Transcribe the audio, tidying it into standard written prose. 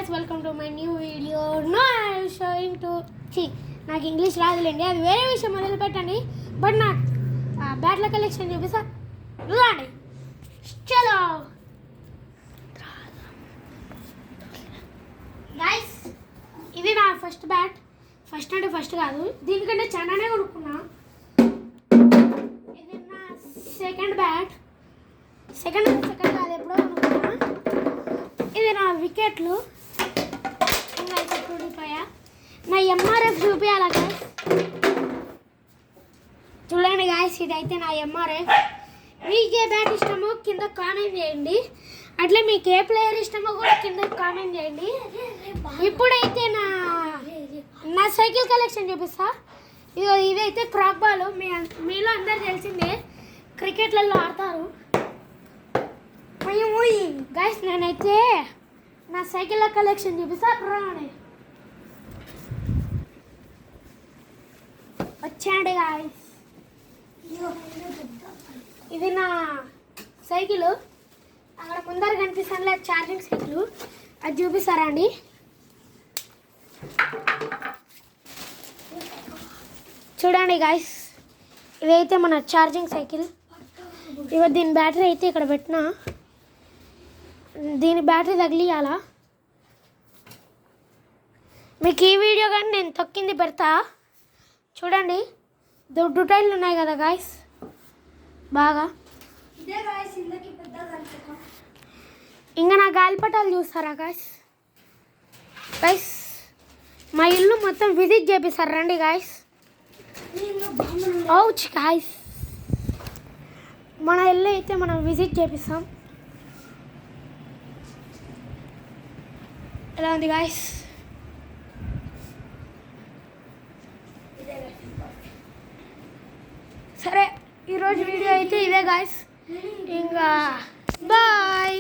guys, welcome to my new video. No, I am showing to నాకు English రాదులేండి, అది వేరే విషయం మొదలు పెట్టండి. బట్ నాకు బ్యాట్ల కలెక్షన్ చూపిస్తా చూడండి. చలో గైస్, ఇది నా ఫస్ట్ బ్యాట్. ఫస్ట్ అంటే ఫస్ట్ కాదు, దీనికంటే చాలానే కొనుక్కున్నా. ఇది నా సెకండ్ బ్యాట్. సెకండ్ కాదు, ఎప్పుడో కొనుక్కున్నా. ఇది నా వికెట్లు. ఇంకా అయితే కూడిపోయా. నా ఎంఆర్ఎఫ్ చూపించాలా గాయస్? చూడండి గాయస్, ఇదైతే నా ఎంఆర్ఎఫ్. మీకు ఏ బ్యాట్ ఇష్టమో కింద కామెంట్ చేయండి. అట్లా మీకు ఏ ప్లేయర్ ఇష్టమో కూడా కింద కామెంట్ చేయండి. ఇప్పుడైతే నా సైకిల్ కలెక్షన్ చూపిస్తా. ఇదైతే క్రాక్ బాల్. మీలో అందరు తెలిసిందే, క్రికెట్లలో ఆడతారు. గైస్, నేనైతే నా సైకిల్ కలెక్షన్ చూపిస్తా. రాని వచ్చాడు గాయస్. ఇది నా సైకిల్. అక్కడ ముందర కనిపిస్తాను ఛార్జింగ్ సైకిల్, అది చూపిస్తారా అండి? చూడండి గాయస్, ఇదైతే మన ఛార్జింగ్ సైకిల్. దీని బ్యాటరీ అయితే ఇక్కడ పెట్టినా. దీని బ్యాటరీ తగిలియాలా? మీకు ఈ వీడియో కానీ నేను తొక్కింది పెడతా చూడండి. దొడ్డు టైర్లు ఉన్నాయి కదా గాయస్, బాగా. ఇంకా నా గాలిపటాలు చూస్తారా గాయస్? గాయస్, మా ఇల్లు మొత్తం విజిట్ చేపిస్తారు రండి గాయస్. అవుచ్ గాయస్, మన ఇల్లు అయితే మనం విజిట్ చేపిస్తాం. ఎలా ఉంది గాయస్? సరే, ఈరోజు వీడియో అయితే ఇదే గాయస్. ఇంకా బాయ్.